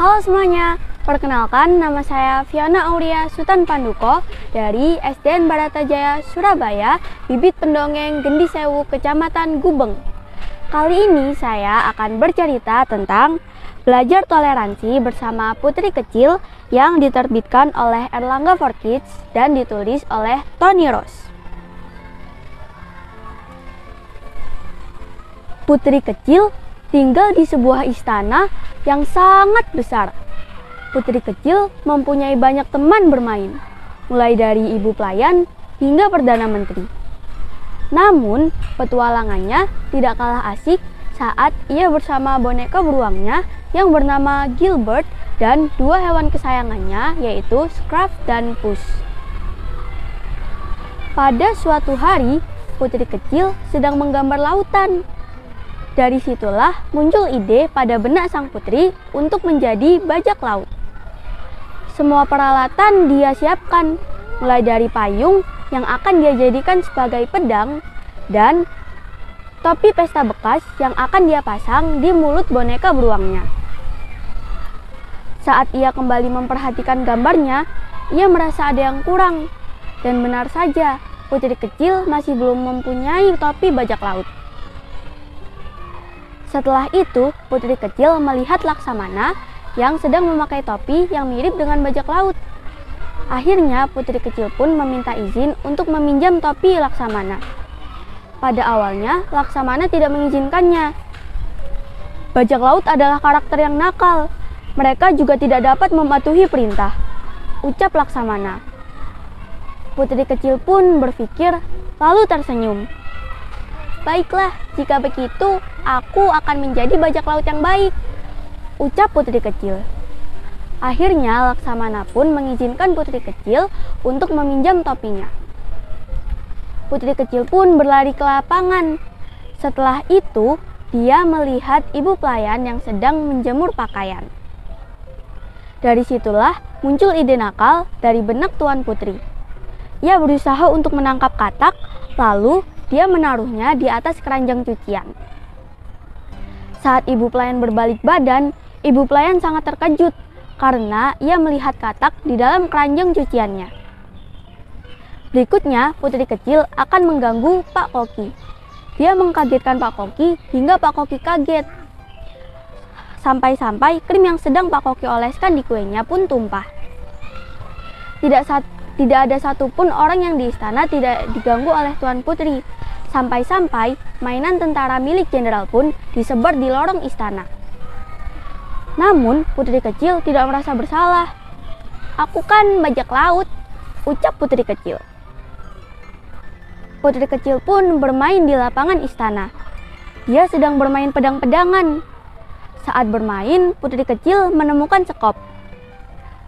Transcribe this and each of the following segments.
Halo semuanya, perkenalkan nama saya Fiona Auria Sutan Panduko dari SDN Baratajaya, Surabaya, bibit pendongeng Gendi Sewu, Kecamatan Gubeng. Kali ini saya akan bercerita tentang belajar toleransi bersama putri kecil yang diterbitkan oleh Erlangga for Kids dan ditulis oleh Tony Rose. Putri kecil tinggal di sebuah istana yang sangat besar. Putri kecil mempunyai banyak teman bermain, mulai dari ibu pelayan hingga perdana menteri. Namun, petualangannya tidak kalah asik saat ia bersama boneka beruangnya yang bernama Gilbert dan dua hewan kesayangannya yaitu Scruff dan Puss. Pada suatu hari, putri kecil sedang menggambar lautan. Dari situlah muncul ide pada benak sang putri untuk menjadi bajak laut. Semua peralatan dia siapkan, mulai dari payung yang akan dia jadikan sebagai pedang dan topi pesta bekas yang akan dia pasang di mulut boneka beruangnya. Saat ia kembali memperhatikan gambarnya, ia merasa ada yang kurang. Dan benar saja, putri kecil masih belum mempunyai topi bajak laut. Setelah itu, putri kecil melihat Laksamana yang sedang memakai topi yang mirip dengan bajak laut. Akhirnya, putri kecil pun meminta izin untuk meminjam topi Laksamana. Pada awalnya, Laksamana tidak mengizinkannya. Bajak laut adalah karakter yang nakal. Mereka juga tidak dapat mematuhi perintah, ucap Laksamana. Putri kecil pun berpikir, lalu tersenyum. Baiklah, jika begitu, aku akan menjadi bajak laut yang baik, ucap putri kecil. Akhirnya, Laksamana pun mengizinkan putri kecil untuk meminjam topinya. Putri kecil pun berlari ke lapangan. Setelah itu, dia melihat ibu pelayan yang sedang menjemur pakaian. Dari situlah muncul ide nakal dari benak Tuan Putri. Ia berusaha untuk menangkap katak, lalu dia menaruhnya di atas keranjang cucian. Saat ibu pelayan berbalik badan, ibu pelayan sangat terkejut karena ia melihat katak di dalam keranjang cuciannya. Berikutnya, putri kecil akan mengganggu Pak Koki. Dia mengkagetkan Pak Koki hingga Pak Koki kaget. Sampai-sampai krim yang sedang Pak Koki oleskan di kuenya pun tumpah. Tidak ada satupun orang yang di istana tidak diganggu oleh Tuan Putri. Sampai-sampai mainan tentara milik jenderal pun disebar di lorong istana. Namun, putri kecil tidak merasa bersalah. Aku kan bajak laut, ucap putri kecil. Putri kecil pun bermain di lapangan istana. Dia sedang bermain pedang-pedangan. Saat bermain, putri kecil menemukan sekop.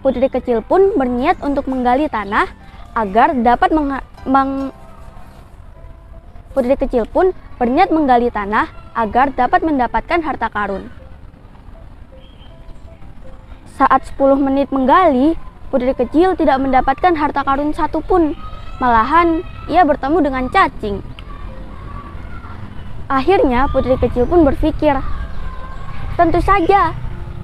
Putri kecil pun berniat untuk menggali tanah agar dapat Putri kecil pun berniat menggali tanah agar dapat mendapatkan harta karun. Saat 10 menit menggali, putri kecil tidak mendapatkan harta karun satupun. Malahan, ia bertemu dengan cacing. Akhirnya, putri kecil pun berpikir, tentu saja,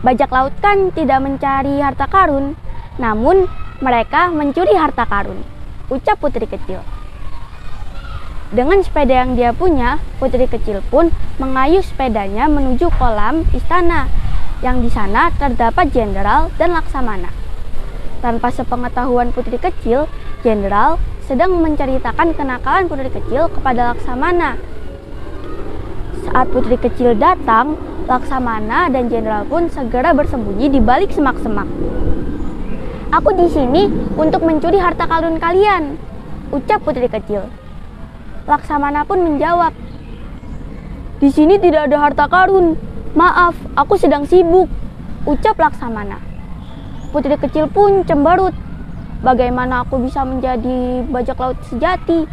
bajak laut kan tidak mencari harta karun, namun mereka mencuri harta karun, ucap putri kecil. Dengan sepeda yang dia punya, putri kecil pun mengayuh sepedanya menuju kolam istana, yang di sana terdapat jenderal dan Laksamana. Tanpa sepengetahuan putri kecil, jenderal sedang menceritakan kenakalan putri kecil kepada Laksamana. Saat putri kecil datang, Laksamana dan jenderal pun segera bersembunyi di balik semak-semak. Aku di sini untuk mencuri harta karun kalian, ucap putri kecil. Laksamana pun menjawab, di sini tidak ada harta karun. Maaf, aku sedang sibuk, ucap Laksamana. Putri kecil pun cemberut. Bagaimana aku bisa menjadi bajak laut sejati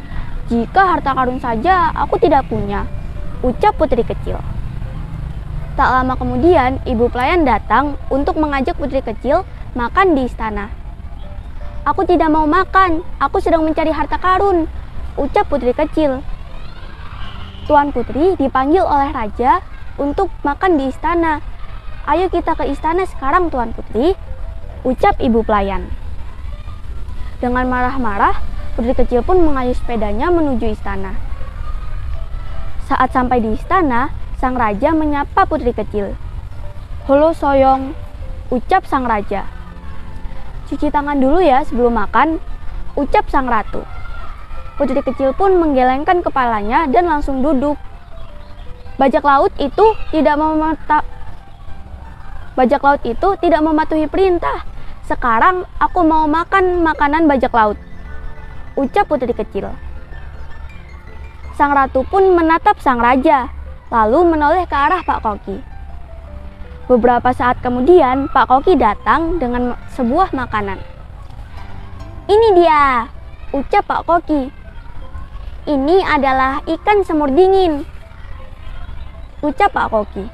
jika harta karun saja aku tidak punya, ucap putri kecil. Tak lama kemudian, ibu pelayan datang untuk mengajak putri kecil makan di istana. Aku tidak mau makan, aku sedang mencari harta karun, ucap putri kecil. Tuan Putri dipanggil oleh raja untuk makan di istana. Ayo kita ke istana sekarang, Tuan Putri, ucap ibu pelayan. Dengan marah-marah, putri kecil pun mengayuh sepedanya menuju istana. Saat sampai di istana, sang raja menyapa putri kecil. "Halo Soyong," ucap sang raja. "Cuci tangan dulu ya sebelum makan," ucap sang ratu. Putri kecil pun menggelengkan kepalanya dan langsung duduk. Bajak laut itu tidak mematuhi perintah. Sekarang aku mau makan makanan bajak laut, ucap putri kecil. Sang ratu pun menatap sang raja, lalu menoleh ke arah Pak Koki. Beberapa saat kemudian, Pak Koki datang dengan sebuah makanan. "Ini dia," ucap Pak Koki. "Ini adalah ikan semur dingin," ucap Pak Koki.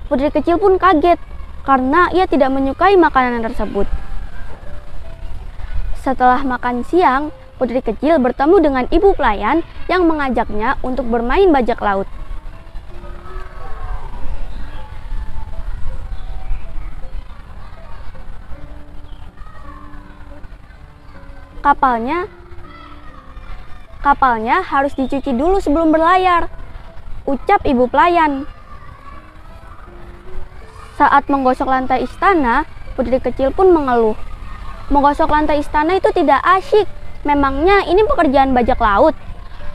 Putri kecil pun kaget karena ia tidak menyukai makanan tersebut. Setelah makan siang, putri kecil bertemu dengan ibu pelayan yang mengajaknya untuk bermain bajak laut. Kapalnya harus dicuci dulu sebelum berlayar, ucap ibu pelayan. Saat menggosok lantai istana, putri kecil pun mengeluh. "Menggosok lantai istana itu tidak asyik. Memangnya ini pekerjaan bajak laut?"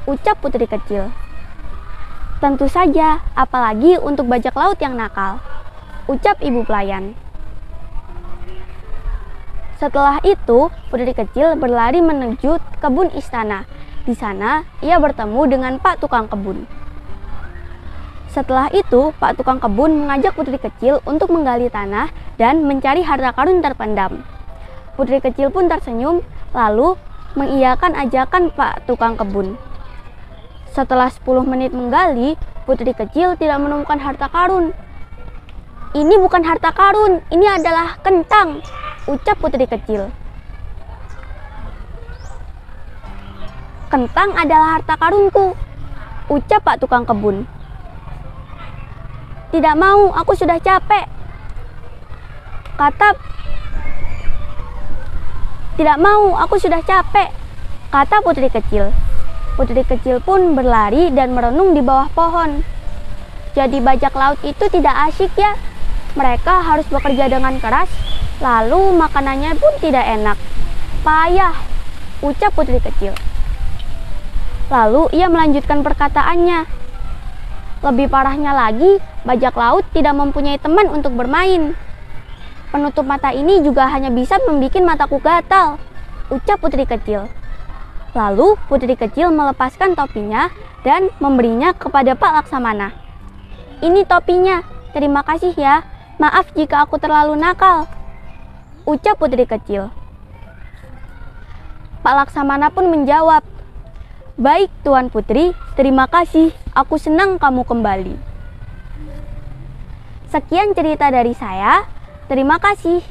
ucap putri kecil. "Tentu saja, apalagi untuk bajak laut yang nakal," ucap ibu pelayan. Setelah itu, putri kecil berlari menuju kebun istana. Di sana, ia bertemu dengan Pak Tukang Kebun. Setelah itu, Pak Tukang Kebun mengajak putri kecil untuk menggali tanah dan mencari harta karun terpendam. Putri kecil pun tersenyum, lalu mengiyakan ajakan Pak Tukang Kebun. Setelah 10 menit menggali, putri kecil tidak menemukan harta karun. "Ini bukan harta karun, ini adalah kentang," ucap putri kecil. "Kentang adalah harta karunku," ucap Pak Tukang Kebun. "Tidak mau, aku sudah capek," kata putri kecil. Putri kecil pun berlari dan merenung di bawah pohon. "Jadi bajak laut itu tidak asyik ya. Mereka harus bekerja dengan keras, lalu makanannya pun tidak enak. Payah," ucap putri kecil. Lalu ia melanjutkan perkataannya. "Lebih parahnya lagi, bajak laut tidak mempunyai teman untuk bermain. Penutup mata ini juga hanya bisa membuat mataku gatal," ucap putri kecil. Lalu putri kecil melepaskan topinya dan memberinya kepada Pak Laksamana. "Ini topinya, terima kasih ya. Maaf jika aku terlalu nakal," ucap putri kecil. Pak Laksamana pun menjawab, "Baik Tuan Putri, terima kasih. Aku senang kamu kembali." Sekian cerita dari saya. Terima kasih.